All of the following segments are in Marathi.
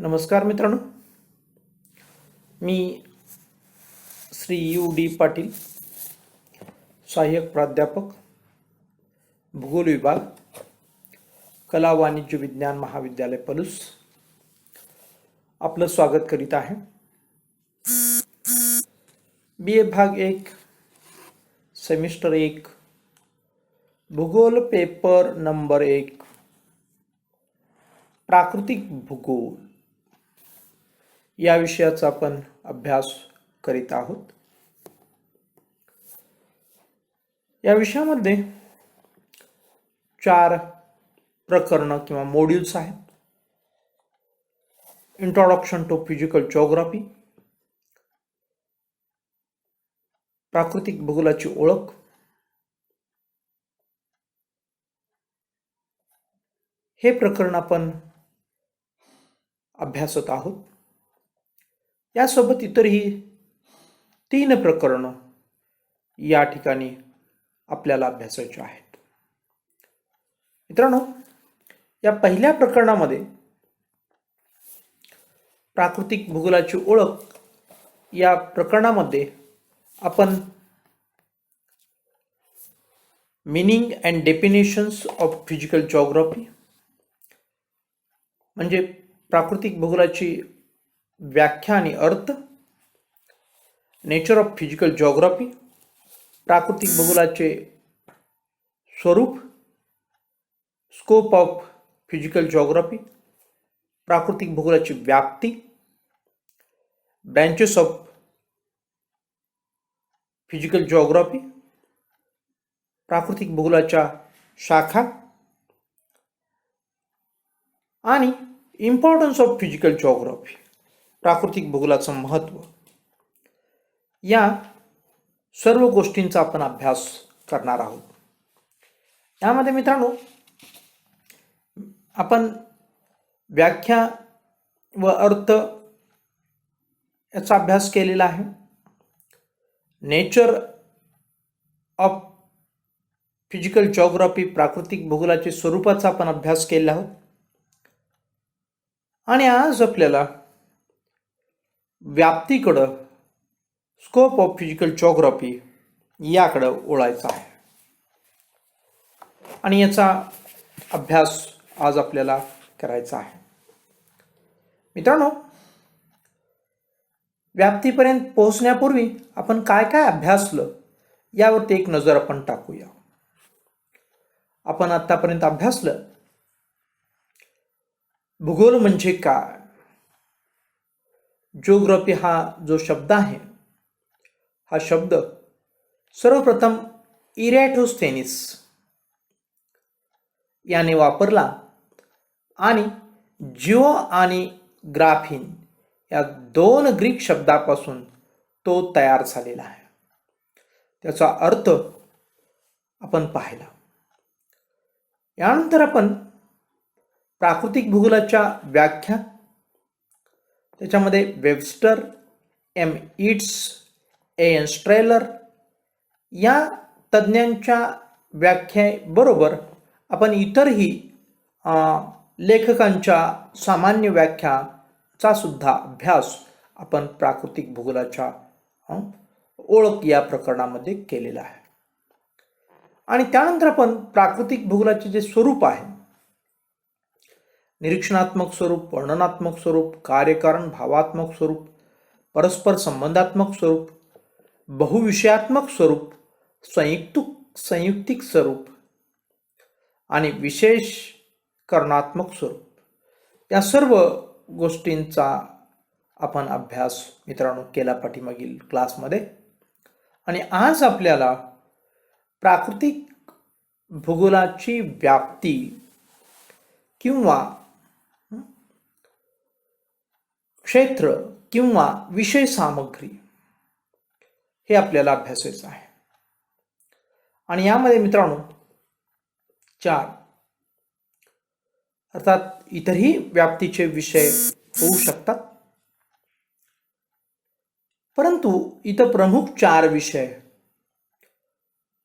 नमस्कार मित्रांनो, मी श्री U.D. पाटील, सहाय्यक प्राध्यापक, भूगोल विभाग, कला वाणिज्य विज्ञान महाविद्यालय पलूस, आपलं स्वागत करीत आहे. BA भाग 1 सेमिस्टर 1 भूगोल पेपर नंबर 1 प्राकृतिक भूगोल या विषयाचा आपण अभ्यास करीत आहोत. या विषयामध्ये 4 प्रकरण किंवा मॉड्यूल्स आहेत. इंट्रोडक्शन टू फिजिकल जिओग्राफी, प्राकृतिक भूगोलाची ओळख, हे प्रकरण आपण अभ्यासत आहोत. यासोबत इतरही 3 प्रकरणं या ठिकाणी आपल्याला अभ्यासायचे आहेत. मित्रांनो, या पहिल्या प्रकरणामध्ये प्राकृतिक भूगोलाची ओळख या प्रकरणामध्ये आपण meaning and definitions of physical geography म्हणजे प्राकृतिक भूगोलाची व्याख्या आणि अर्थ, नेचर ऑफ फिजिकल जिओग्राफी, प्राकृतिक भूगोलाचे स्वरूप, स्कोप ऑफ फिजिकल जिओग्राफी, प्राकृतिक भूगोलाची व्याप्ती, ब्रँचेस ऑफ फिजिकल जिओग्राफी, प्राकृतिक भूगोलाच्या शाखा आणि इम्पॉर्टन्स ऑफ फिजिकल जिओग्राफी, प्राकृतिक भूगोलाचं महत्त्व, या सर्व गोष्टींचा आपण अभ्यास करणार आहोत. यामध्ये मित्रांनो, आपण व्याख्या व अर्थ याचा अभ्यास केलेला आहे. नेचर ऑफ फिजिकल जिओग्राफी, प्राकृतिक भूगोलाच्या स्वरूपाचा आपण अभ्यास केला आहोत. आणि आज आपल्याला व्याप्तीकडं, स्कोप ऑफ फिजिकल जिओग्राफी याकडं वळायचं आहे आणि याचा अभ्यास आज आपल्याला करायचा आहे. मित्रांनो, व्याप्तीपर्यंत पोहोचण्यापूर्वी आपण काय काय अभ्यासलं यावरती एक नजर आपण टाकूया. आपण आतापर्यंत अभ्यासलं भूगोल म्हणजे काय. जिओग्राफी हा जो शब्द आहे, हा शब्द सर्वप्रथम इरॅटोस्थेनिस याने वापरला आणि जिओ आणि ग्राफिन या 2 ग्रीक शब्दापासून तो तयार झालेला आहे. त्याचा अर्थ आपण पाहिला. यानंतर आपण प्राकृतिक भूगोलाच्या व्याख्या, त्याच्यामध्ये Webster, M. Yeats, A. N. स्ट्रेलर या तज्ज्ञांच्या व्याख्येबरोबर आपण इतरही लेखकांच्या सामान्य व्याख्याचा सुद्धा अभ्यास आपण प्राकृतिक भूगोलाच्या ओळख या प्रकरणामध्ये केलेला आहे. आणि त्यानंतर आपण प्राकृतिक भूगोलाचे जे स्वरूप आहे, निरीक्षणात्मक स्वरूप, वर्णनात्मक स्वरूप, कार्यकारण भावात्मक स्वरूप, परस्पर संबंधात्मक स्वरूप, बहुविषयात्मक स्वरूप, संयुक्तिक स्वरूप आणि विशेषकरणात्मक स्वरूप, या सर्व गोष्टींचा आपण अभ्यास मित्रांनो केला पाठीमागील क्लासमध्ये. आणि आज आपल्याला प्राकृतिक भूगोलाची व्याप्ती किंवा क्षेत्र किंवा विषय सामग्री हे आपल्याला अभ्यासायचं आहे. आणि यामध्ये मित्रांनो 4 अर्थात इतरही व्याप्तीचे विषय होऊ शकतात, परंतु इतर प्रमुख 4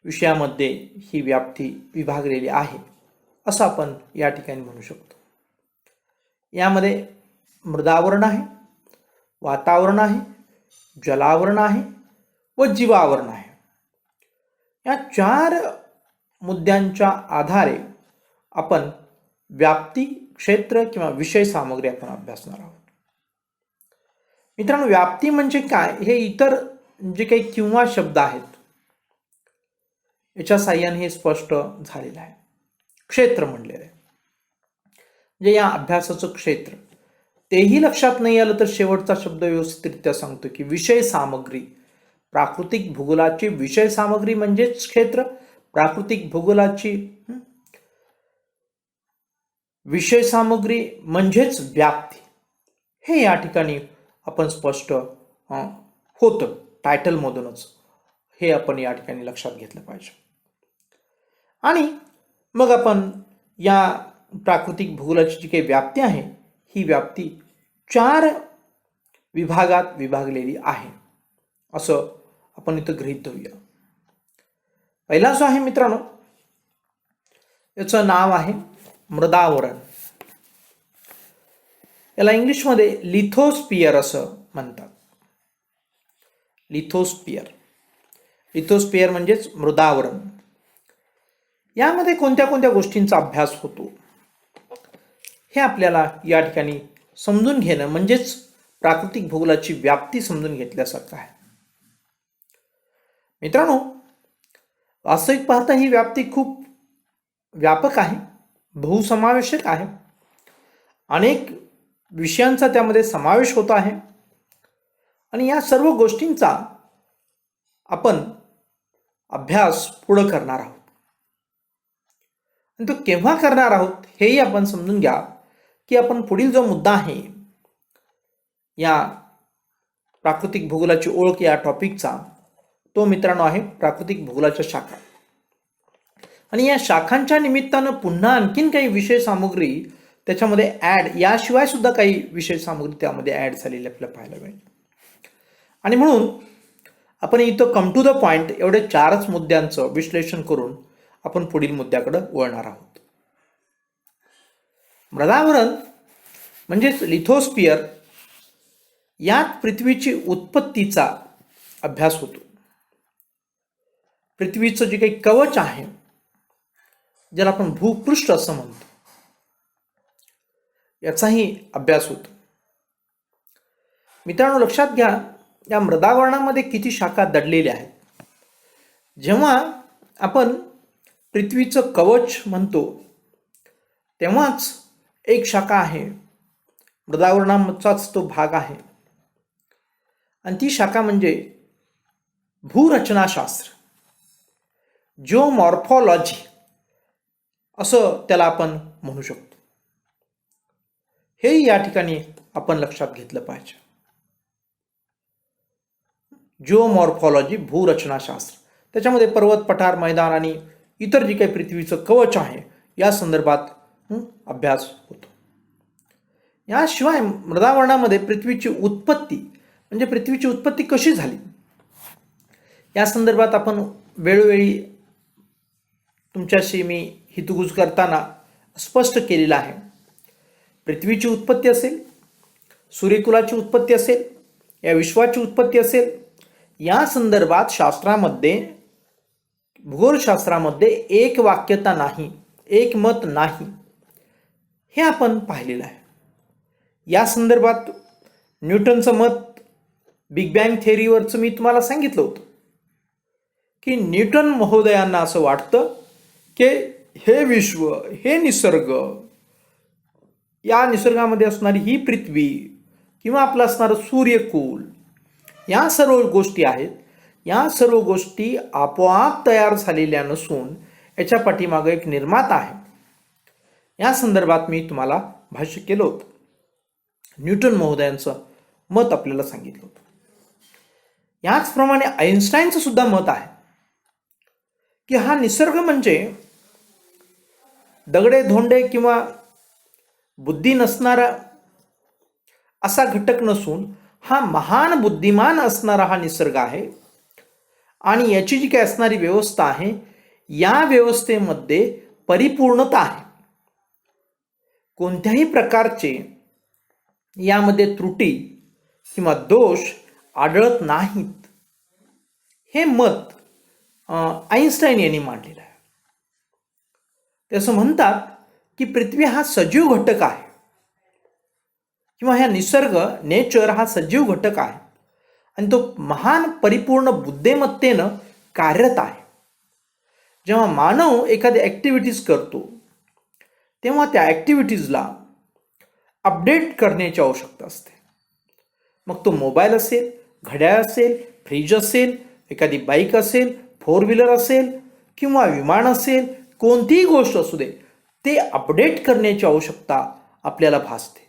विषयामध्ये ही व्याप्ती विभागलेली आहे असं आपण या ठिकाणी म्हणू शकतो. यामध्ये मृदावरण आहे, वातावरण आहे, जलावरण आहे व जीवावरण आहे. या 4 मुद्द्यांच्या आधारे आपण व्याप्ती, क्षेत्र किंवा विषय सामग्री आपण अभ्यासणार आहोत. मित्रांनो, व्याप्ती म्हणजे काय हे इतर जे काही किंवा शब्द आहेत याच्या साहाय्याने हे स्पष्ट झालेलं आहे. क्षेत्र म्हणलेलं आहे म्हणजे या अभ्यासाचं क्षेत्र. तेही लक्षात नाही आलं तर शेवटचा शब्द व्यवस्थितरित्या सांगतो की विषय सामग्री. प्राकृतिक भूगोलाची विषय सामग्री म्हणजेच क्षेत्र, प्राकृतिक भूगोलाची विषय सामग्री म्हणजेच व्याप्ती. हे या ठिकाणी आपण स्पष्ट होतं टायटलमधूनच. हे आपण या ठिकाणी लक्षात घेतलं पाहिजे. आणि मग आपण या प्राकृतिक भूगोलाची जी काही व्याप्ती आहे ही व्याप्ती 4 विभागात विभागलेली आहे असं आपण इथं गृहीत धरूया. पहिला जो आहे मित्रांनो, याचं नाव आहे मृदावरण. याला इंग्लिशमध्ये लिथोस्पियर असं म्हणतात. लिथोस्पियर म्हणजेच मृदावरण. यामध्ये कोणत्या कोणत्या गोष्टींचा अभ्यास होतो हे आपल्याला या ठिकाणी समजून घेणं म्हणजेच प्राकृतिक भूगोलाची व्याप्ती समजून घेतल्यासारखं आहे. मित्रांनो, वास्तविक पाहता ही व्याप्ती खूप व्यापक आहे, बहुसमावेशक आहे. अनेक विषयांचा त्यामध्ये समावेश होत आहे आणि या सर्व गोष्टींचा आपण अभ्यास पुढे करणार आहोत. आणि तो केव्हा करणार आहोत हेही आपण समजून घ्या की आपण पुढील जो मुद्दा आहे या प्राकृतिक भूगोलाची ओळख या टॉपिकचा, तो मित्रांनो आहे प्राकृतिक भूगोलाच्या शाखा. आणि या शाखांच्या निमित्तानं पुन्हा आणखीन काही विषय सामग्री त्याच्यामध्ये ॲड, याशिवाय सुद्धा काही विषय सामग्री त्यामध्ये ॲड झालेली आपल्याला पाहायला मिळेल. आणि म्हणून आपण इथं कम टू द पॉइंट एवढे 4च मुद्द्यांचं विश्लेषण करून आपण पुढील मुद्द्याकडे वळणार आहोत. मृदावरण म्हणजेच लिथोस्पियर, यात पृथ्वीची उत्पत्तीचा अभ्यास होतो. पृथ्वीचं जे काही कवच आहे ज्याला आपण भूपृष्ठ असं म्हणतो, याचाही अभ्यास होतो. मित्रांनो, लक्षात घ्या या मृदावरणामध्ये किती शाखा दडलेल्या आहेत. जेव्हा आपण पृथ्वीचं कवच म्हणतो तेव्हाच एक शाखा आहे, मृदावरणाचाच तो भाग आहे, आणि ती शाखा म्हणजे भूरचनाशास्त्र, जिओमॉर्फॉलॉजी असं त्याला आपण म्हणू शकतो. हे या ठिकाणी आपण लक्षात घेतलं पाहिजे. जिओमॉर्फॉलॉजी, भूरचनाशास्त्र, त्याच्यामध्ये पर्वत, पठार, मैदान आणि इतर जे काही पृथ्वीचं कवच आहे या संदर्भात अभ्यास होतो. याशिवाय मृदावरणामध्ये पृथ्वीची उत्पत्ती म्हणजे पृथ्वीची उत्पत्ती कशी झाली या संदर्भात आपण वेळोवेळी तुमच्याशी मी हितगुज करताना स्पष्ट केलेलं आहे. पृथ्वीची उत्पत्ती असेल, सूर्यकुलाची उत्पत्ती असेल, या विश्वाची उत्पत्ती असेल, या संदर्भात शास्त्रामध्ये, भूगोलशास्त्रामध्ये एक वाक्यता नाही, एक मत नाही, हे आपण पाहिलेलं आहे. या संदर्भात न्यूटनचं मत बिग बँग थेअरीवरचं मी तुम्हाला सांगितलं होतं की न्यूटन महोदयांना असं वाटतं की हे विश्व, हे निसर्ग, या निसर्गामध्ये असणारी ही पृथ्वी किंवा आपलं असणारं सूर्यकुल, या सर्व गोष्टी आहेत, या सर्व गोष्टी आपोआप तयार झालेल्या नसून याच्या पाठीमागे एक निर्माता आहे. या संदर्भात मी तुम्हाला भाष्य केलं होतं. न्यूटन महोदयांचं मत आपल्याला सांगितलं होतं. याचप्रमाणे आइन्स्टाईनचं सुद्धा मत आहे की हा निसर्ग म्हणजे दगडे धोंडे किंवा बुद्धी नसणारा असा घटक नसून हा महान बुद्धिमान असणारा हा निसर्ग आहे, आणि याची जी काही असणारी व्यवस्था आहे या व्यवस्थेमध्ये परिपूर्णता आहे. कोणत्याही प्रकारचे यामध्ये त्रुटी किंवा दोष आढळत नाहीत, हे मत आईन्स्टाईन यांनी मांडलेलं आहे. ते असं म्हणतात की पृथ्वी हा सजीव घटक आहे किंवा ह्या निसर्ग नेचर हा सजीव घटक आहे आणि तो महान परिपूर्ण बुद्धिमत्तेनं कार्यरत आहे. जेव्हा मानव एखादी ॲक्टिव्हिटीज करतो तेव्हा त्या ॲक्टिव्हिटीजला अपडेट करण्याची आवश्यकता असते. मग तो मोबाईल असेल, घड्याळ असेल, फ्रीज असेल, एखादी बाईक असेल, 4 व्हीलर असेल किंवा विमान असेल, कोणतीही गोष्ट असू दे, ते अपडेट करण्याची आवश्यकता आपल्याला भासते.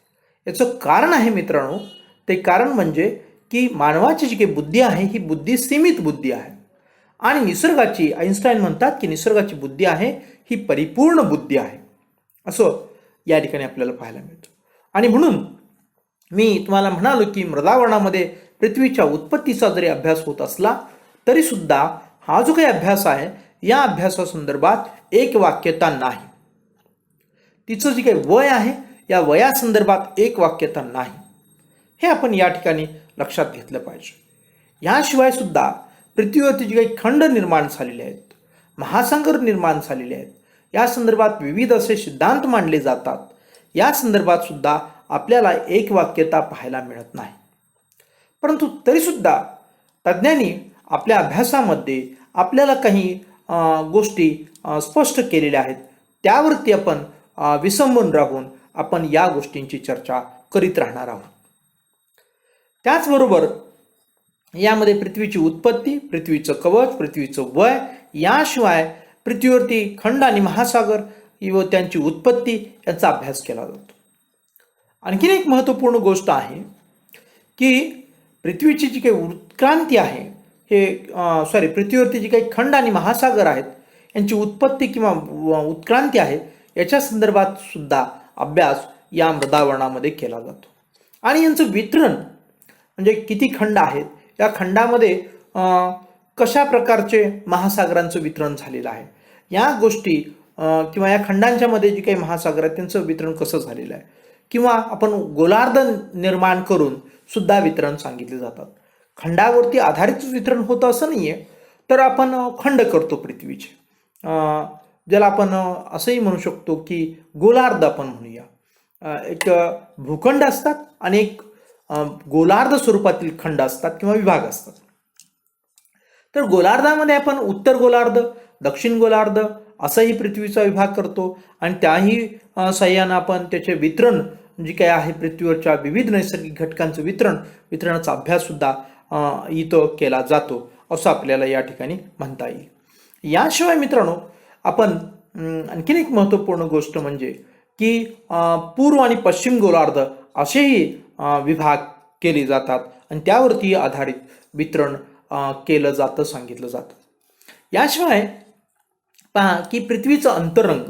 याचं कारण आहे मित्रांनो, ते कारण म्हणजे की मानवाची जी काही बुद्धी आहे ही बुद्धी सीमित बुद्धी आहे आणि निसर्गाची, आईन्स्टाईन म्हणतात की निसर्गाची बुद्धी आहे ही परिपूर्ण बुद्धी आहे, असं या ठिकाणी आपल्याला पाहायला मिळतं. आणि म्हणून मी तुम्हाला म्हणालो की मृदावरणामध्ये पृथ्वीच्या उत्पत्तीचा जरी अभ्यास होत असला तरी सुद्धा हा जो काही अभ्यास आहे या अभ्यासासंदर्भात एक वाक्यता नाही. तिचं जी काही वय आहे या वयासंदर्भात एक वाक्यता नाही, हे आपण या ठिकाणी लक्षात घेतलं पाहिजे. याशिवाय सुद्धा पृथ्वीवरती जी काही खंड निर्माण झालेले आहेत, महासागर निर्माण झालेले आहेत, या संदर्भात विविध असे सिद्धांत मांडले जातात. या संदर्भात सुद्धा आपल्याला एक वाक्यता पाहायला मिळत नाही. परंतु तरीसुद्धा तज्ज्ञांनी आपल्या अभ्यासामध्ये आपल्याला काही गोष्टी स्पष्ट केलेल्या आहेत. त्यावरती आपण विसंबून राहून आपण या गोष्टींची चर्चा करीत राहणार आहोत. त्याचबरोबर यामध्ये पृथ्वीची उत्पत्ती, पृथ्वीचं कवच, पृथ्वीचं वय, याशिवाय पृथ्वीवरती खंड आणि महासागर व त्यांची उत्पत्ती याचा अभ्यास केला जातो. आणखीन एक महत्त्वपूर्ण गोष्ट आहे की पृथ्वीची जी काही उत्क्रांती आहे, हे पृथ्वीवरती जी काही खंड आणि महासागर आहेत यांची उत्पत्ती किंवा उत्क्रांती आहे याच्या संदर्भात सुद्धा अभ्यास या मृदावरणामध्ये केला जातो. आणि यांचं वितरण म्हणजे किती खंड आहेत, या खंडामध्ये कशा प्रकारचे महासागरांचं वितरण झालेलं आहे, या गोष्टी किंवा या खंडांच्या मध्ये जे काही महासागर आहेत त्यांचं वितरण कसं झालेलं आहे, किंवा आपण गोलार्ध निर्माण करून सुद्धा वितरण सांगितले जातात. खंडावरती आधारित वितरण होतं असं नाही आहे, तर आपण खंड करतो पृथ्वीचे, ज्याला आपण असंही म्हणू शकतो की गोलार्ध आपण म्हणूया. एक भूखंड असतात आणि एक गोलार्ध स्वरूपातील खंड असतात किंवा विभाग असतात. तर गोलार्धामध्ये आपण उत्तर गोलार्ध, दक्षिण गोलार्ध असाही पृथ्वीचा विभाग करतो आणि त्याही साह्यानं आपण त्याचे वितरण जे काय आहे पृथ्वीवरच्या विविध नैसर्गिक घटकांचं वितरणाचा अभ्यास सुद्धा इथं केला जातो असं आपल्याला या ठिकाणी म्हणता येईल. याशिवाय मित्रांनो आपण आणखीन एक महत्त्वपूर्ण गोष्ट म्हणजे की पूर्व आणि पश्चिम गोलार्ध असेही विभाग केले जातात आणि त्यावरती आधारित वितरण केलं जातं, सांगितलं जातं. याशिवाय पहा की पृथ्वीचं अंतरंग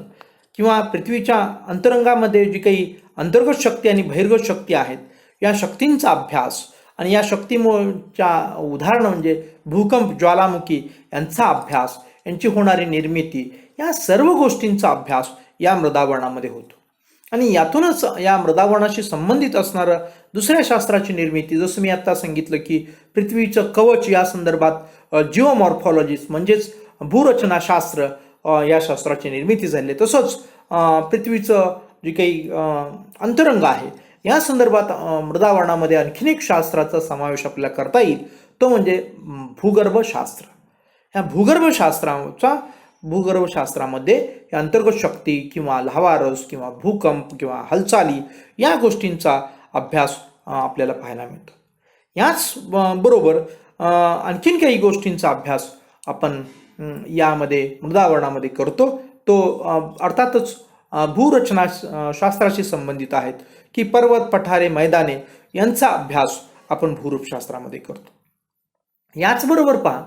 किंवा पृथ्वीच्या अंतरंगामध्ये जी काही अंतर्गत शक्ती आणि बहिर्गत शक्ती आहेत या शक्तींचा अभ्यास आणि या शक्तीच्या उदाहरणं म्हणजे भूकंप, ज्वालामुखी यांचा अभ्यास, यांची होणारी निर्मिती, या सर्व गोष्टींचा अभ्यास या मृदावरणामध्ये होतो. आणि यातूनच या मृदावरणाशी संबंधित असणारं दुसऱ्या शास्त्राची निर्मिती, जसं मी आता सांगितलं की पृथ्वीचं कवच या संदर्भात जिओमॉर्फॉलॉजिस्ट म्हणजेच भूरचनाशास्त्र या शास्त्राची निर्मिती झाली. तसंच पृथ्वीचं जे काही अंतरंग आहे या संदर्भात मृदावरणामध्ये आणखीन एक शास्त्राचा समावेश आपल्याला करता येईल, तो म्हणजे भूगर्भशास्त्र. ह्या भूगर्भशास्त्रामध्ये अंतर्गत शक्ती किंवा लाव्हारस किंवा भूकंप किंवा हालचाली या गोष्टींचा अभ्यास आपल्याला पाहायला मिळतो. याच बरोबर आणखीन काही गोष्टींचा अभ्यास आपण यामध्ये मृदावरणामध्ये करतो. तो अर्थातच भूरचना शास्त्राशी संबंधित आहेत की पर्वत, पठारे, मैदाने यांचा अभ्यास आपण भूरूपशास्त्रामध्ये करतो. याचबरोबर पहा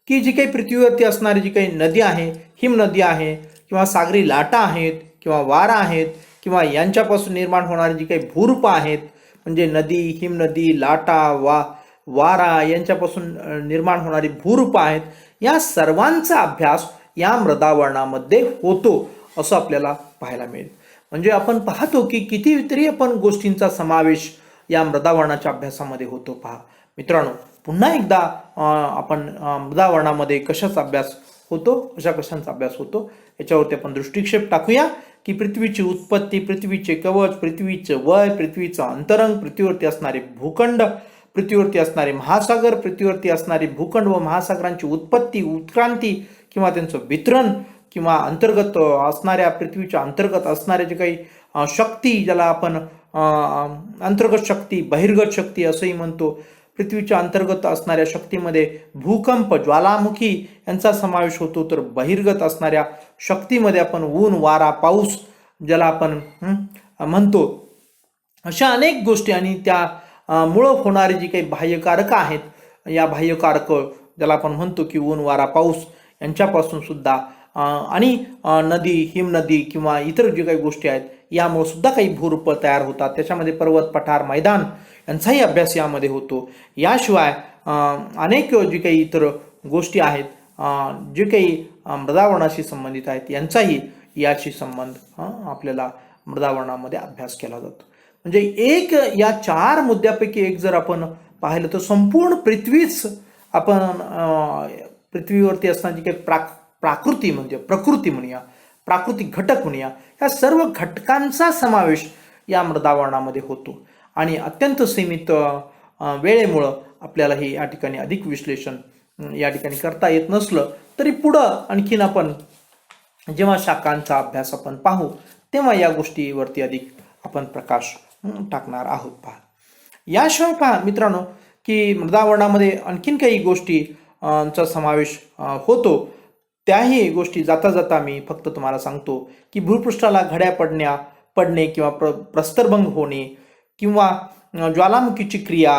की जी काही पृथ्वीवरती असणारी जी काही नदी आहे, हिमनदी आहे किंवा सागरी लाटा आहेत किंवा वारा आहेत किंवा यांच्यापासून निर्माण होणारी जी काही भूरूपं आहेत म्हणजे नदी, हिमनदी, लाटा, वारा यांच्यापासून निर्माण होणारी भूरूपं आहेत, या सर्वांचा अभ्यास या मृदावरणामध्ये होतो असं आपल्याला पाहायला मिळेल. म्हणजे आपण पाहतो की कितीतरी आपण गोष्टींचा समावेश या मृदावरणाच्या अभ्यासामध्ये होतो. पहा मित्रांनो, पुन्हा एकदा आपण मृदावरणामध्ये कशाचा अभ्यास होतो, कशांचा अभ्यास होतो याच्यावरती आपण दृष्टिक्षेप टाकूया की पृथ्वीची उत्पत्ती, पृथ्वीचे कवच, पृथ्वीचं वय, पृथ्वीचं अंतरंग, पृथ्वीवरती असणारे भूखंड, पृथ्वीवरती असणारे महासागर, पृथ्वीवरती असणारे भूखंड व महासागरांची उत्पत्ती, उत्क्रांती किंवा त्यांचं वितरण, किंवा अंतर्गत असणाऱ्या पृथ्वीच्या अंतर्गत असणाऱ्या जे काही शक्ती, ज्याला आपण अंतर्गत शक्ती, बहिर्गत शक्ती असंही म्हणतो, पृथ्वीच्या अंतर्गत असणाऱ्या शक्तीमध्ये भूकंप, ज्वालामुखी यांचा समावेश होतो. तर बहिर्गत असणाऱ्या शक्तीमध्ये आपण ऊन, वारा, पाऊस ज्याला आपण म्हणतो, अशा अनेक गोष्टी आणि त्या मुळे होणारे जी काही बाह्यकारक आहेत, या बाह्यकारक ज्याला आपण म्हणतो की ऊन, वारा, पाऊस यांच्यापासून सुद्धा आणि नदी, हिमनदी किंवा इतर जे काही गोष्टी आहेत यामुळे सुद्धा काही भूरूप तयार होतात. त्याच्यामध्ये पर्वत, पठार, मैदान यांचाही अभ्यास यामध्ये होतो. याशिवाय अनेक जे काही इतर गोष्टी आहेत, जे काही मृदावरणाशी संबंधित आहेत, यांचाही याशी संबंध आपल्याला मृदावरणामध्ये अभ्यास केला जातो. म्हणजे एक या 4 मुद्द्यापैकी एक जर आपण पाहिलं तर संपूर्ण पृथ्वीच आपण पृथ्वीवरती असणारी जी काही प्रकृती म्हणूया, प्राकृतिक घटक म्हणूया, या सर्व घटकांचा समावेश या मृदावरणामध्ये होतो. आणि अत्यंत सीमित वेळेमुळं आपल्याला हे या ठिकाणी अधिक विश्लेषण या ठिकाणी करता येत नसलं तरी पुढं आणखीन आपण जेव्हा शाखांचा अभ्यास आपण पाहू तेव्हा या गोष्टीवरती अधिक आपण प्रकाश टाकणार आहोत. पहा, याशिवाय पहा मित्रांनो की मृदावरणामध्ये आणखीन काही गोष्टी चा समावेश होतो. त्याही गोष्टी जाता जाता मी फक्त तुम्हाला सांगतो की भूपृष्ठाला घड्या पडणे किंवा प्रस्तरभंग होणे किंवा ज्वालामुखीची क्रिया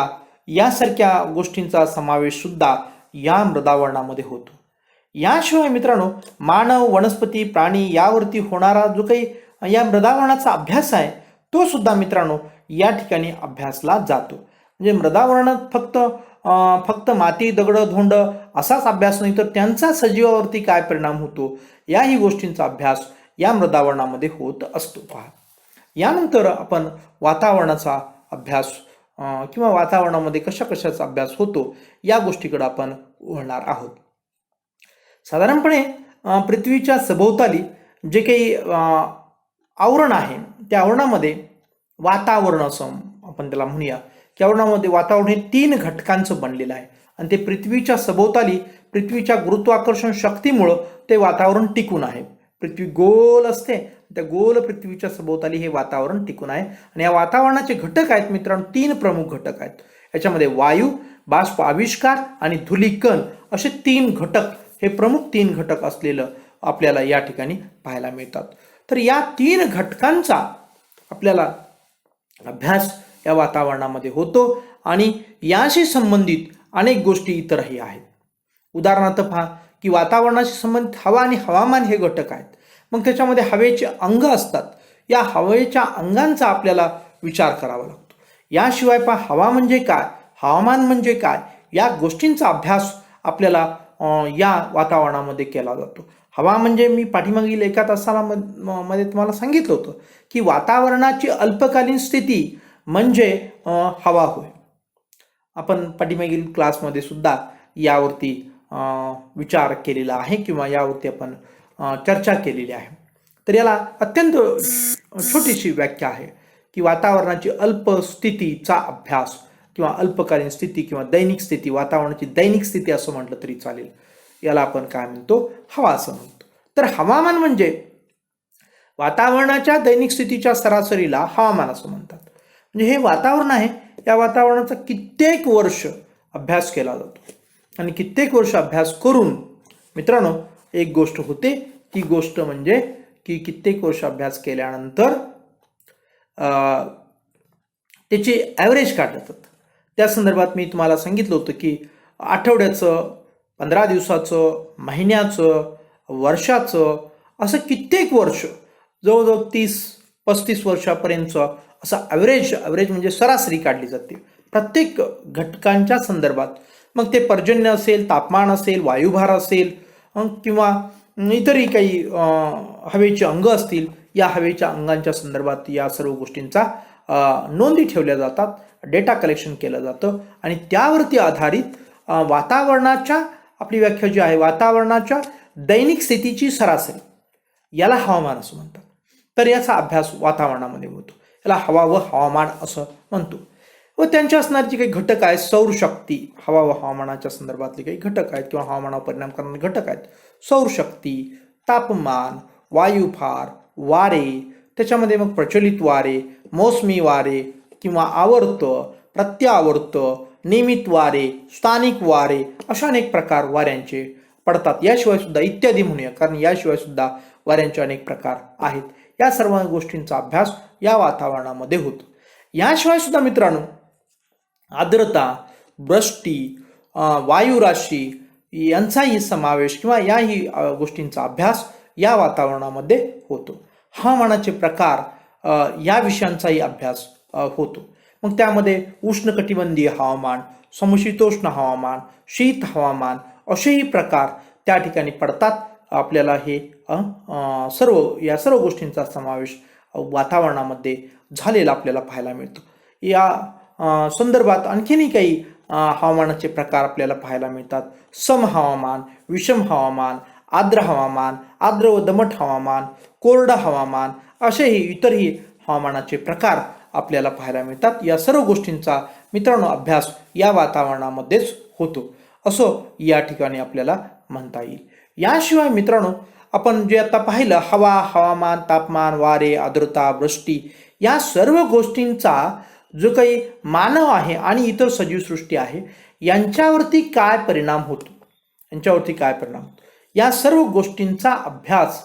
यासारख्या गोष्टींचा समावेश सुद्धा या मृदावरणामध्ये होतो. याशिवाय मित्रांनो मानव, वनस्पती, प्राणी यावरती होणारा जो काही या मृदावरणाचा अभ्यास आहे तो सुद्धा मित्रांनो या ठिकाणी अभ्यासला जातो. म्हणजे मृदावरणात फक्त माती, दगड, धोंड असाच अभ्यास नाही तर त्यांचा सजीवावरती काय परिणाम होतो याही गोष्टींचा अभ्यास या मृदावरणामध्ये होत असतो. पहा, यानंतर आपण वातावरणाचा अभ्यास किंवा वातावरणामध्ये कशाचा अभ्यास होतो या गोष्टीकडे आपण वळणार आहोत. साधारणपणे पृथ्वीच्या सभोवताली जे काही आवरण आहे त्या आवरणामध्ये वातावरण असं आपण त्याला म्हणूया की आवरणामध्ये वातावरण हे 3 घटकांचं बनलेलं आहे आणि ते पृथ्वीच्या सभोवताली पृथ्वीच्या गुरुत्वाकर्षण शक्तीमुळं ते वातावरण टिकून आहे. पृथ्वी गोल असते, त्या गोल पृथ्वीच्या सभोवताली हे वातावरण टिकून आहे. आणि या वातावरणाचे घटक आहेत मित्रांनो 3 प्रमुख घटक आहेत. याच्यामध्ये वायू, बाष्प आविष्कार आणि धूलिकण असे 3 घटक, हे प्रमुख 3 घटक असलेलं आपल्याला या ठिकाणी पाहायला मिळतात. तर या 3 घटकांचा आपल्याला अभ्यास या वातावरणामध्ये होतो आणि याशी संबंधित अनेक गोष्टी इतरही आहेत. उदाहरणार्थ पहा की वातावरणाशी संबंधित हवा आणि हवामान हे घटक आहेत. मग त्याच्यामध्ये हवेचे अंग असतात. या हवेच्या अंगांचा आपल्याला विचार करावा लागतो. याशिवाय पहा हवा म्हणजे काय, हवामान म्हणजे काय या गोष्टींचा अभ्यास आपल्याला या वातावरणामध्ये केला जातो. हवा म्हणजे मी पाठीमागील एका तासाला मध्ये तुम्हाला सांगितलं होतं की वातावरणाची अल्पकालीन स्थिती म्हणजे हवा होय. आपण पाठीमागील क्लासमध्ये सुद्धा यावरती विचार केलेला आहे किंवा यावरती आपण चर्चा केलेली आहे. तर याला अत्यंत छोटीशी व्याख्या आहे की वातावरणाची अल्पस्थितीचा अभ्यास किंवा अल्पकालीन स्थिती किंवा दैनिक स्थिती, वातावरणाची दैनिक स्थिती असं म्हटलं तरी चालेल. याला आपण काय म्हणतो, हवा असं म्हणतो. तर हवामान म्हणजे वातावरणाच्या दैनिक स्थितीच्या सरासरीला हवामान असं म्हणतात. म्हणजे हे वातावरण आहे, या वातावरणाचा कित्येक वर्ष अभ्यास केला जातो आणि कित्येक वर्ष अभ्यास करून मित्रांनो एक गोष्ट होते, ती गोष्ट म्हणजे की कित्येक वर्ष अभ्यास केल्यानंतर त्याची ॲव्हरेज काढतात. त्या संदर्भात मी तुम्हाला सांगितलं होतं की आठवड्याचं, 15 दिवसाचं, महिन्याचं, वर्षाचं असं कित्येक वर्ष, जवळजवळ 30-35 वर्षापर्यंत असं ॲव्हरेज म्हणजे सरासरी काढली जाते प्रत्येक घटकांच्या संदर्भात. मग ते पर्जन्य असेल, तापमान असेल, वायुभार असेल किंवा इतरही काही हवेचे अंग असतील, या हवेच्या अंगांच्या संदर्भात या सर्व गोष्टींचा नोंदी ठेवल्या जातात. डेटा कलेक्शन केलं जातं आणि त्यावरती आधारित वातावरणाच्या आपली व्याख्या जी आहे वातावरणाच्या दैनिक स्थितीची सरासरी याला हवामान असं म्हणतात. तर याचा अभ्यास वातावरणामध्ये होतो, याला हवा व हवामान असं म्हणतो. व त्यांच्या असणारे जे काही घटक आहेत सौरशक्ती, हवा व हवामानाच्या संदर्भातले काही घटक आहेत किंवा हवामानावर परिणाम करणारे घटक आहेत. सौरशक्ती, तापमान, वायुभार, वारे, त्याच्यामध्ये मग प्रचलित वारे, मोसमी वारे किंवा आवर्त, प्रत्यावर्त, नियमित वारे, स्थानिक वारे, अशा अनेक प्रकार वाऱ्यांचे पडतात. याशिवाय सुद्धा इत्यादी म्हणूया, कारण याशिवाय सुद्धा वाऱ्यांचे अनेक प्रकार आहेत. या सर्व गोष्टींचा अभ्यास या वातावरणामध्ये होतो. याशिवाय सुद्धा मित्रांनो आर्द्रता, वृष्टी, वायुराशी यांचाही समावेश किंवा याही गोष्टींचा अभ्यास या वातावरणामध्ये होतो. हवामानाचे प्रकार या विषयांचाही अभ्यास होतो. मग त्यामध्ये उष्णकटिबंधीय हवामान, समशीतोष्ण हवामान, शीत हवामान असेही प्रकार त्या ठिकाणी पडतात. आपल्याला हे या सर्व गोष्टींचा समावेश वातावरणामध्ये झालेला आपल्याला पाहायला मिळतो. या संदर्भात आणखीनही काही हवामानाचे प्रकार आपल्याला पाहायला मिळतात. सम हवामान, विषम हवामान, आर्द्र हवामान, आर्द्र व दमट हवामान, कोरडं हवामान असेही इतरही हवामानाचे प्रकार आपल्याला पाहायला मिळतात. या सर्व गोष्टींचा मित्रांनो अभ्यास या वातावरणामध्येच होतो असं या ठिकाणी आपल्याला म्हणता येईल. याशिवाय मित्रांनो आपण जे आता पाहिलं हवा, हवामान, तापमान, वारे, आर्द्रता, वृष्टी या सर्व गोष्टींचा जो काही मानव आहे आणि इतर सजीवसृष्टी आहे यांच्यावरती काय परिणाम होतो, या सर्व गोष्टींचा अभ्यास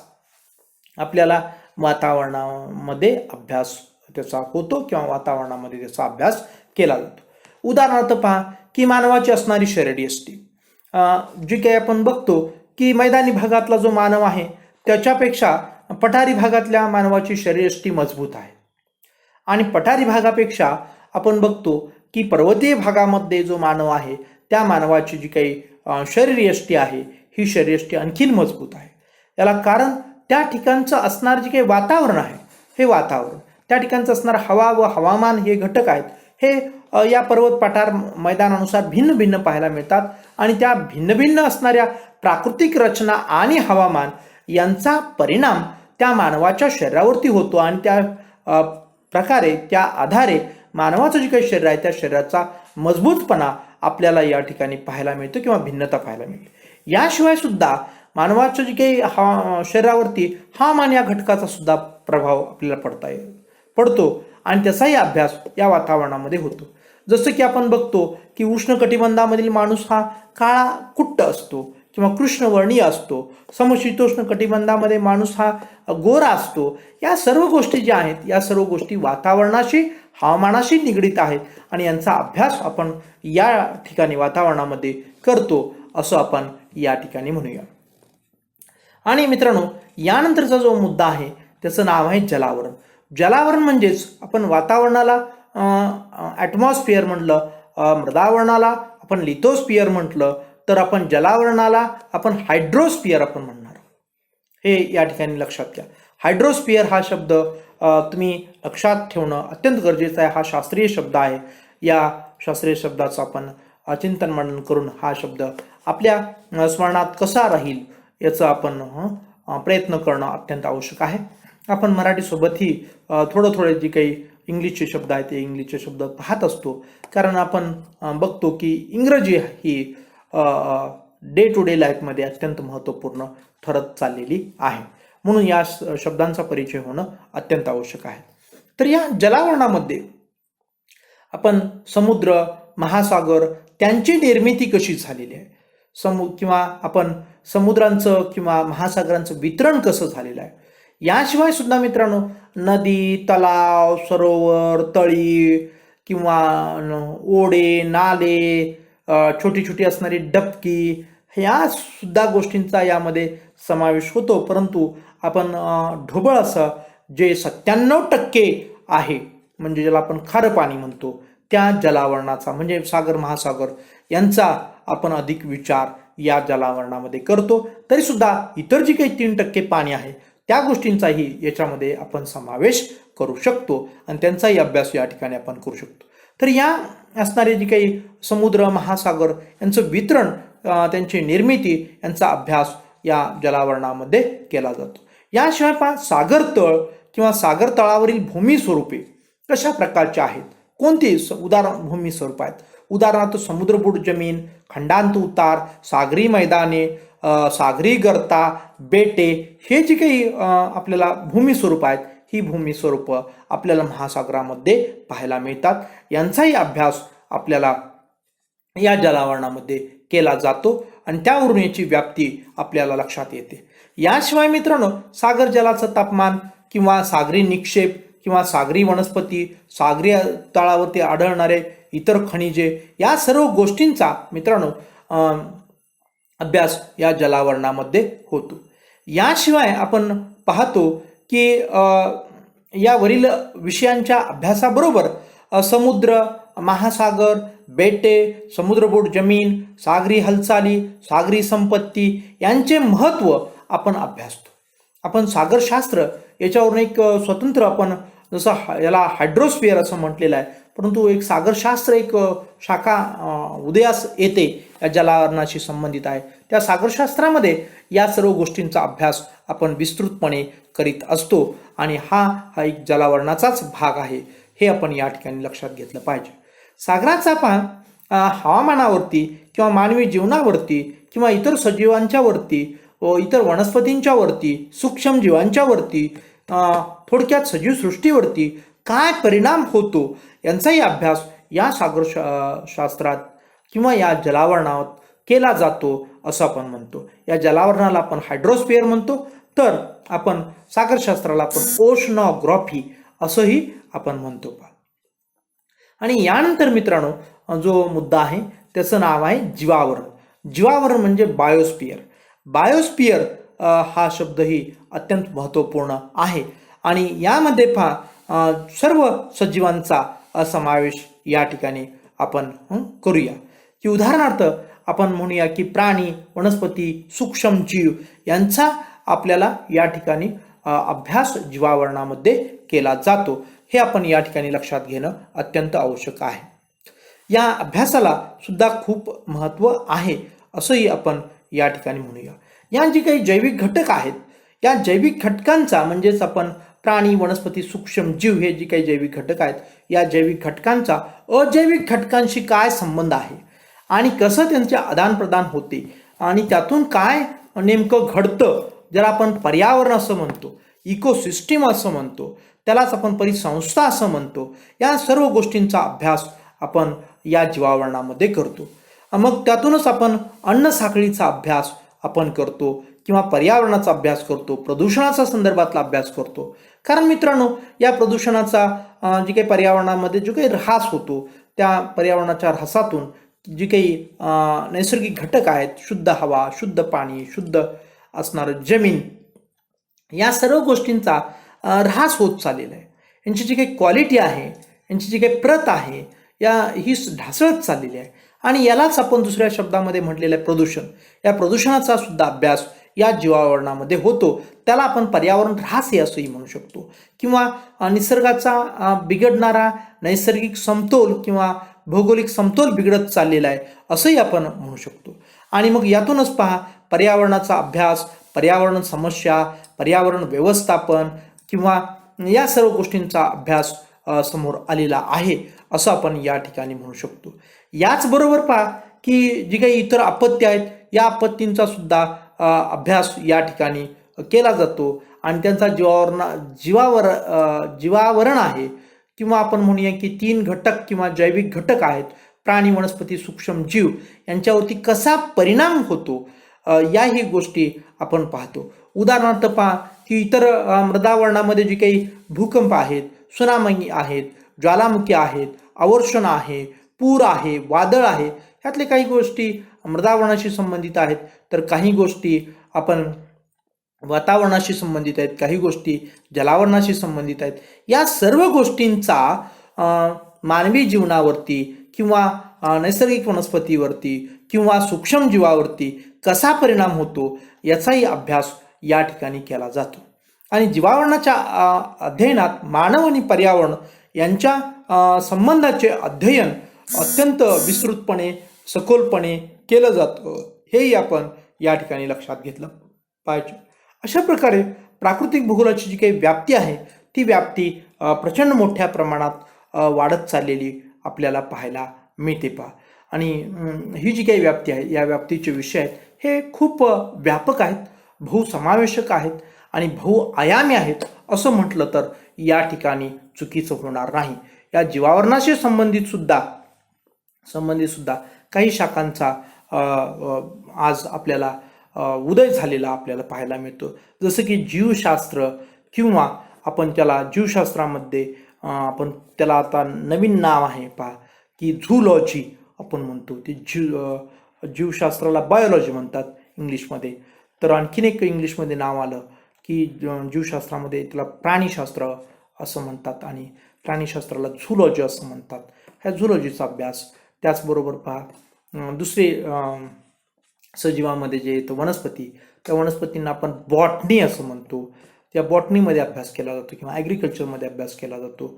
आपल्याला वातावरणामध्ये अभ्यास त्याचा होतो किंवा वातावरणामध्ये त्याचा अभ्यास केला जातो. उदाहरणार्थ पहा की मानवाची असणारी शरीरयष्टी, जी काही आपण बघतो की मैदानी भागातला जो मानव आहे त्याच्यापेक्षा पठारी भागातल्या मानवाची शरीरयष्टी मजबूत आहे आणि पठारी भागापेक्षा आपण बघतो की पर्वतीय भागामध्ये जो मानव आहे त्या मानवाची जी काही शरीरयष्टी आहे ही शरीरयष्टी आणखीन मजबूत आहे. याला कारण त्या ठिकाणचं असणारं जे काही वातावरण आहे हे वातावरण, त्या ठिकाणचं असणारं हवा व हवामान हे घटक आहेत हे या पर्वत पठार मैदानानुसार भिन्न भिन्न पाहायला मिळतात आणि त्या भिन्न भिन्न असणाऱ्या प्राकृतिक रचना आणि हवामान यांचा परिणाम त्या मानवाच्या शरीरावरती होतो आणि त्या प्रकारे त्या आधारे मानवाचं जे काही शरीर आहे त्या शरीराचा मजबूतपणा आपल्याला या ठिकाणी पाहायला मिळतो किंवा भिन्नता पाहायला मिळते. याशिवाय सुद्धा मानवाच्या जे काही शरीरावरती हवामान या घटकाचा सुद्धा प्रभाव आपल्याला पडतो आणि त्याचाही अभ्यास या वातावरणामध्ये होतो. जसं की आपण बघतो की उष्णकटिबंधामधील माणूस हा काळा कुट्ट असतो किंवा कृष्णवर्णीय असतो, समशीतोष्ण कटिबंधामध्ये माणूस हा गोरा असतो. या सर्व गोष्टी ज्या आहेत या सर्व गोष्टी वातावरणाशी हवामानाशी निगडीत आहेत आणि यांचा अभ्यास आपण या ठिकाणी वातावरणामध्ये करतो असं आपण या ठिकाणी म्हणूया. आणि मित्रांनो यानंतरचा जो मुद्दा आहे त्याचं नाव आहे जलावरण. जलावरण म्हणजेच आपण वातावरणाला ॲटमॉस्फिअर म्हटलं, मृदावरणाला आपण लिथोस्फिअर म्हटलं, तर आपण जलावरणाला आपण हायड्रोस्फिअर आपण म्हणणार. हे या ठिकाणी लक्षात घ्या. हायड्रोस्फिअर हा शब्द तुम्ही लक्षात ठेवणं अत्यंत गरजेचं आहे. हा शास्त्रीय शब्द आहे. या शास्त्रीय शब्दाचं आपण चिंतन मनन करून हा शब्द आपल्या स्मरणात कसा राहील याचं आपण प्रयत्न करणं अत्यंत आवश्यक आहे. आपण मराठीसोबतही थोडे जे काही इंग्लिशचे शब्द आहेत ते इंग्लिशचे शब्द पाहत असतो, कारण आपण बघतो की इंग्रजी ही डे टू डे लाईफमध्ये अत्यंत महत्त्वपूर्ण ठरत चाललेली आहे. म्हणून या शब्दांचा परिचय होणं अत्यंत आवश्यक आहे. तर या जलावरणामध्ये आपण समुद्र, महासागर त्यांची निर्मिती कशी झालेली आहे, किंवा आपण समुद्रांचं किंवा महासागरांचं वितरण कसं झालेलं आहे, याशिवाय सुद्धा मित्रांनो नदी, तलाव, सरोवर, तळी किंवा ओढे, नाले, छोटी छोटी असणारी डबकी ह्या सुद्धा गोष्टींचा यामध्ये समावेश होतो. परंतु आपण ढोबळ असं जे 97% आहे म्हणजे ज्याला आपण खारं पाणी म्हणतो त्या जलावरणाचा म्हणजे सागर महासागर यांचा आपण अधिक विचार या जलावरणामध्ये करतो. तरी सुद्धा इतर जी काही 3% पाणी आहे त्या गोष्टींचाही याच्यामध्ये आपण समावेश करू शकतो आणि त्यांचाही अभ्यास या ठिकाणी आपण करू शकतो. तर या असणारे जे काही समुद्र महासागर यांचं वितरण, त्यांची निर्मिती यांचा अभ्यास या जलावरणामध्ये केला जातो. याशिवाय पहा, सागर तळ किंवा सागर तळावरील भूमी स्वरूपे कशा प्रकारचे आहेत, कोणती उदाहरण भूमी स्वरूप आहेत. उदाहरणार्थ समुद्रबुड जमीन, खंडांत उतार, सागरी मैदाने, सागरी गर्ता, बेटे, हे जे काही आपल्याला भूमी स्वरूप आहेत, ही भूमी स्वरूप आपल्याला महासागरामध्ये पाहायला मिळतात. यांचाही अभ्यास आपल्याला या जलावरणामध्ये केला जातो आणि त्यावरून याची व्याप्ती आपल्याला लक्षात येते. याशिवाय मित्रांनो, सागर जलाचं तापमान किंवा सागरी निक्षेप किंवा सागरी वनस्पती, सागरी तळावरती आढळणारे इतर खनिजे, या सर्व गोष्टींचा मित्रांनो अभ्यास या जलावरणामध्ये होतो. याशिवाय आपण पाहतो की यावरील विषयांच्या अभ्यासाबरोबर समुद्र, महासागर, बेटे, समुद्रबोट जमीन, सागरी हालचाली, सागरी संपत्ती यांचे महत्त्व आपण अभ्यासतो. आपण सागरशास्त्र याच्यावरून एक स्वतंत्र, आपण जसं याला हायड्रोस्फिअर असं म्हटलेलं आहे, परंतु एक सागरशास्त्र एक शाखा उदयास येते, या जलावरणाशी संबंधित आहे. त्या सागरशास्त्रामध्ये या सर्व गोष्टींचा अभ्यास आपण विस्तृतपणे करीत असतो आणि हा एक जलावरणाचाच भाग आहे, हे आपण या ठिकाणी लक्षात घेतलं पाहिजे. सागराचा पहा हवामानावरती किंवा मानवी जीवनावरती किंवा इतर सजीवांच्या वरती व इतर वनस्पतींच्या वरती, सूक्ष्म जीवांच्या वरती, थोडक्यात सजीव सृष्टीवरती काय परिणाम होतो यांचाही अभ्यास या सागरशास्त्रात किंवा या जलावरणात केला जातो असं आपण म्हणतो. या जलावरणाला आपण हायड्रोस्फिअर म्हणतो, तर आपण सागरशास्त्राला आपण ओशनोग्राफी असंही आपण म्हणतो. आणि यानंतर मित्रांनो जो मुद्दा आहे त्याचं नाव आहे जीवावरण. जीवावरण म्हणजे बायोस्फिअर. बायोस्फिअर हा शब्दही अत्यंत महत्त्वपूर्ण आहे आणि यामध्ये पहा सर्व सजीवांचा समावेश या ठिकाणी आपण करूया. की उदाहरणार्थ आपण म्हणूया की प्राणी, वनस्पती, सूक्ष्म जीव यांचा आपल्याला या ठिकाणी अभ्यास जीवावरणामध्ये केला जातो. हे आपण या ठिकाणी लक्षात घेणं अत्यंत आवश्यक आहे. या अभ्यासाला सुद्धा खूप महत्त्व आहे असंही आपण या ठिकाणी म्हणूया. या जे काही जैविक घटक आहेत, या जैविक घटकांचा म्हणजेच आपण प्राणी, वनस्पती, सूक्ष्म जीव हे जे काही जैविक घटक आहेत, या जैविक घटकांचा अजैविक घटकांशी काय संबंध आहे आणि कसं त्यांचे आदानप्रदान होते आणि त्यातून काय नेमकं घडतं, ज्याला आपण पर्यावरण असं म्हणतो, इकोसिस्टीम असं म्हणतो, त्यालाच आपण परिसंस्था असं म्हणतो. या सर्व गोष्टींचा अभ्यास आपण या जीवावरणामध्ये करतो. मग त्यातूनच आपण अन्न साखळीचा अभ्यास आपण करतो किंवा पर्यावरणाचा अभ्यास करतो, प्रदूषणाचा संदर्भातला अभ्यास करतो. कारण मित्रांनो, या प्रदूषणाचा जे काही पर्यावरणामध्ये जो काही ऱ्हास होतो, त्या पर्यावरणाच्या ऱ्हासातून जे काही नैसर्गिक घटक आहेत, शुद्ध हवा, शुद्ध पाणी, शुद्ध असणारं जमीन, या सर्व गोष्टींचा ऱ्हास होत चाललेला आहे. यांची जी काही क्वालिटी आहे, यांची जी काही प्रत आहे, ही ढासळत चाललेली आहे आणि यालाच आपण दुसऱ्या शब्दामध्ये म्हटलेलं आहे प्रदूषण. या प्रदूषणाचा सुद्धा अभ्यास या जीवावरणामध्ये होतो. त्याला आपण पर्यावरण ऱ्हास हे असंही म्हणू शकतो किंवा निसर्गाचा बिघडणारा नैसर्गिक समतोल किंवा भौगोलिक समतोल बिघडत चाललेला आहे असंही आपण म्हणू शकतो. आणि मग यातूनच पहा, पर्यावरणाचा अभ्यास, पर्यावरण समस्या, पर्यावरण व्यवस्थापन किंवा या सर्व गोष्टींचा अभ्यास समोर आलेला आहे असं आपण या ठिकाणी म्हणू शकतो. याचबरोबर पहा की जी काही इतर आपत्ती आहेत, या आपत्तींचा सुद्धा अभ्यास या ठिकाणी केला जातो आणि त्यांचा जीवावरण आहे किंवा आपण म्हणूया की 3 घटक किंवा जैविक घटक आहेत, प्राणी, वनस्पती, सूक्ष्म जीव, यांच्यावरती कसा परिणाम होतो याही गोष्टी आपण पाहतो. उदाहरणार्थ पहा की इतर मृदावरणामध्ये जे काही भूकंप आहेत, सुनामी आहेत, ज्वालामुखी आहेत, अवर्षण आहे, पूर आहे, वादळ आहे, ह्यातले काही गोष्टी मृदावरणाशी संबंधित आहेत, तर काही गोष्टी आपण वातावरणाशी संबंधित आहेत, काही गोष्टी जलावरणाशी संबंधित आहेत. या सर्व गोष्टींचा मानवी जीवनावरती किंवा नैसर्गिक वनस्पतीवरती किंवा सूक्ष्म जीवावरती कसा परिणाम होतो याचाही अभ्यास या ठिकाणी केला जातो. आणि जीवावरणाच्या अध्ययनात मानव आणि पर्यावरण यांच्या संबंधाचे अध्ययन अत्यंत विस्तृतपणे सखोलपणे केलं जातं, हेही आपण या ठिकाणी लक्षात घेतलं पाहिजे. अशा प्रकारे प्राकृतिक भूगोलाची जी काही व्याप्ती आहे ती व्याप्ती प्रचंड मोठ्या प्रमाणात वाढत चाललेली आपल्याला पाहायला मिळते पहा. आणि ही जी काही व्याप्ती आहे या व्याप्तीचे विषय आहेत हे खूप व्यापक आहेत, बहुसमावेशक आहेत आणि बहुआयामी आहेत असं म्हटलं तर या ठिकाणी चुकीचं होणार नाही. या जीवावरणाशी संबंधित सुद्धा काही शाखांचा आज आपल्याला उदय झालेला आपल्याला पाहायला मिळतो. जसं की जीवशास्त्र, किंवा आपण त्याला जीवशास्त्रामध्ये आपण त्याला आता नवीन नाव आहे पहा की झूलॉजी आपण म्हणतो. ते जीवशास्त्राला बायोलॉजी म्हणतात इंग्लिशमध्ये. तर आणखीन एक इंग्लिशमध्ये नाव आलं की जीवशास्त्रामध्ये त्याला प्राणीशास्त्र असं म्हणतात आणि प्राणीशास्त्राला झूलॉजी असं म्हणतात. ह्या झूलॉजीचा अभ्यास, त्याचबरोबर पहा दुसरे सजीवामध्ये जे येतं वनस्पती, त्या वनस्पतींना आपण बॉटनी असं म्हणतो. त्या बॉटनीमध्ये अभ्यास केला जातो किंवा ॲग्रिकल्चरमध्ये अभ्यास केला जातो.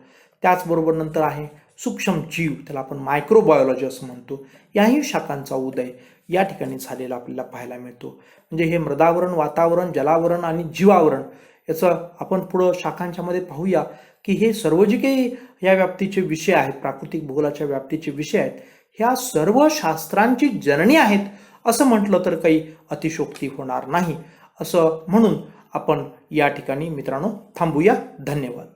त्याचबरोबर नंतर आहे सूक्ष्म जीव, त्याला आपण मायक्रोबायोलॉजी असं म्हणतो. याही शाखांचा उदय या ठिकाणी झालेला आपल्याला पाहायला मिळतो. म्हणजे हे मृदावरण, वातावरण, जलावरण आणि जीवावरण याचं आपण पुढं शाखांच्यामध्ये पाहूया की हे सर्व जे काही या व्याप्तीचे विषय आहेत, प्राकृतिक भूगोलाच्या व्याप्तीचे विषय आहेत, ह्या सर्व शास्त्रांची जननी आहेत असं म्हटलं तर काही अतिशयोक्ती होणार नाही. असं म्हणून आपण या ठिकाणी मित्रांनो थांबूया. धन्यवाद.